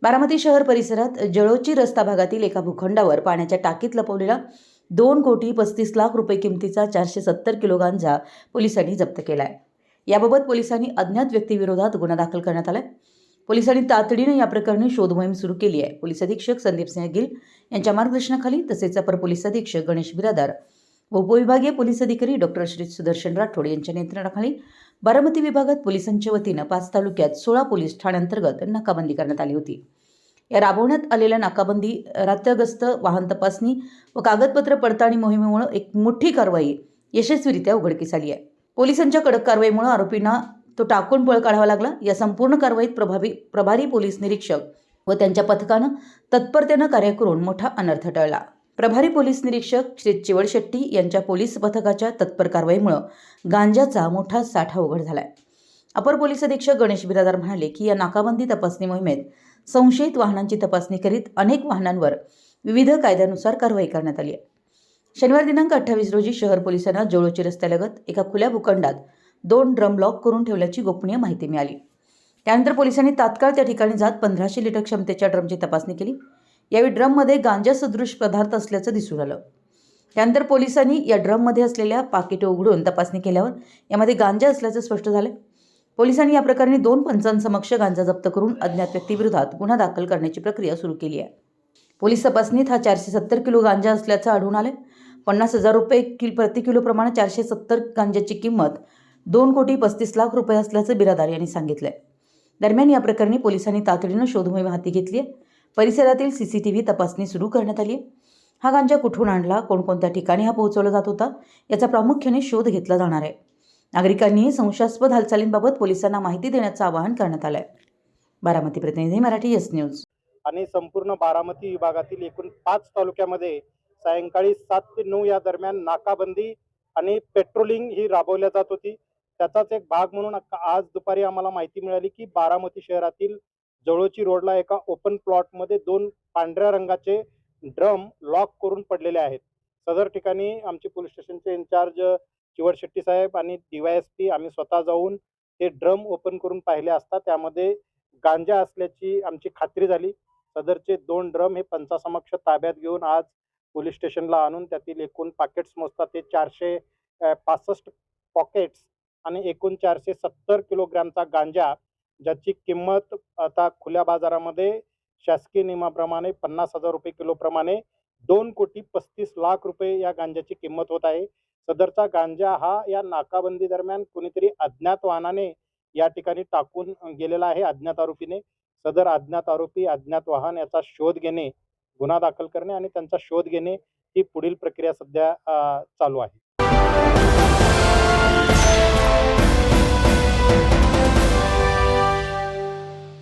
बारामती शहर परिसरात जळोची रस्ता भागातील एका भूखंडावर पाण्याच्या टाकीत लपवलेला 2,35,00,000 रुपये किमतीचा 470 किलो गांजा पोलिसांनी जप्त केलाय। याबाबत पोलिसांनी अज्ञात व्यक्तीविरोधात गुन्हा दाखल करण्यात आलाय। पोलिसांनी तातडीने या प्रकरणी शोध मोहीम सुरू केली आहे। पोलीस अधीक्षक संदीप सिंह गिल यांच्या मार्गदर्शनाखाली तसेच अपर पोलीस अधीक्षक गणेश बिरादार व उपविभागीय पोलीस अधिकारी डॉक्टर श्री सुदर्शन राठोड यांच्या नेतृत्वाखाली बारामती विभागात पोलिसांच्या वतीने 5 तालुक्यात 16 पोलीस ठाण्यांतर्गत नाकाबंदी करण्यात आली होती। या राबवण्यात आलेल्या नाकाबंदी, रात्रगस्त, वाहन तपासणी व कागदपत्र पडताळणी मोहिमेमुळे एक मोठी कारवाई यशस्वीरित्या उघडकीस आली आहे। पोलिसांच्या कडक कारवाईमुळे आरोपींना तो टाकून पळ काढावा लागला। या संपूर्ण कारवाईत प्रभारी पोलीस निरीक्षक व त्यांच्या पथकानं तत्परतेनं कार्य करून मोठा अनर्थ टळला। प्रभारी पोलीस निरीक्षक श्री चिवड शेट्टी यांच्या पोलीस पथकाच्या तत्पर कारवाईमुळे गांजाचा मोठा साठा उघड झालाय। अपर पोलीस अधीक्षक गणेश बिरादार म्हणाले की या नाकाबंदी तपासणी मोहिमेत संशयित वाहनांची तपासणी करीत अनेक वाहनांवर विविध कायद्यानुसार कारवाई करण्यात आली आहे। शनिवार दिनांक 28 रोजी शहर पोलिसांना जळोची रस्त्यालगत एका खुल्या भूखंडात 2 ड्रम लॉक करून ठेवल्याची गोपनीय माहिती मिळाली। त्यानंतर पोलिसांनी तात्काळ त्या ठिकाणी जात 1500 लिटर क्षमतेच्या ड्रमची तपासणी केली। यावेळी ड्रममध्ये गांजा सदृश पदार्थ असल्याचं दिसून आलं। त्यानंतर पोलिसांनी या ड्रममध्ये असलेल्या पाकिटे उघडून तपासणी केल्यावर यामध्ये गांजा असल्याचं स्पष्ट झालं। पोलिसांनी या प्रकरणी 2 पंचांसमक्ष गांजा जप्त करून अज्ञात व्यक्तीविरोधात गुन्हा दाखल करण्याची प्रक्रिया सुरू केली आहे। पोलीस तपासणीत हा 470 किलो गांजा असल्याचं आढळून आले। 50,000 रुपये प्रति किलो प्रमाणे 470 गांजाची किंमत 2,35,00,000 रुपये असल्याचं बिरादार यांनी सांगितलंय। दरम्यान या प्रकरणी पोलिसांनी तातडीनं शोध मोहीम हाती घेतली आहे। परिसरातील CCTV तपासणी सुरू करण्यात आली आहे। हा गांजा कुठून आणला, कोणकोणत्या ठिकाणी हा पोहोचवला जात होता याचा प्रामुख्याने शोध घेतला जाणार आहे। नागरिकांनी संशयास्पद हालचालींबाबत पोलिसांना माहिती देण्याचं आवाहन करण्यात आलंय। बारामती प्रतिनिधी मराठी यस न्यूज। आणि संपूर्ण बारामती विभागातील एकूण 5 तालुक्यामध्ये सायंकाळी 7 ते 9 या दरम्यान नाकाबंदी आणि पेट्रोलिंग ही राबवल्या जात होती। त्याचाच एक भाग म्हणून आज दुपारी आम्हाला माहिती मिळाली की बारामती शहरातील जळोची रोडला एका ओपन प्लॉटमध्ये 2 पांढऱ्या रंगाचे ड्रम लॉक करून पडलेले आहेत। सदर ठिकाणी आमचे पोलीस स्टेशनचे इन्चार्ज चिवड शेट्टी साहेब आणि DYSP आम्ही स्वतः जाऊन ते ड्रम ओपन करून पाहिले असता त्यामध्ये गांजा असल्याची आमची खात्री झाली। सदरचे 2 ड्रम हे पंचासमक्ष ताब्यात घेऊन आज पोलीस स्टेशनला आणून त्यातील एकूण पॉकेट्स मोजतात ते 465 पॉकेट्स आणि एकूण 470 किलोग्रामचा गांजा, ज्याची किंमत आता खुल्या बाजारामध्ये शासकीय नियमाप्रमाणे 50,000 रुपये किलोप्रमाणे 2,35,00,000 रुपये या गांजाची किंमत होत आहे। सदरचा गांजा हा या नाकाबंदी दरम्यान कुणीतरी अज्ञात वाहनाने या ठिकाणी टाकून गेलेला आहे अज्ञात आरोपीने। सदर अज्ञात आरोपी, अज्ञात वाहन याचा शोध घेणे, गुन्हा दाखल करणे आणि त्यांचा शोध घेणे ही पुढील प्रक्रिया सध्या चालू आहे।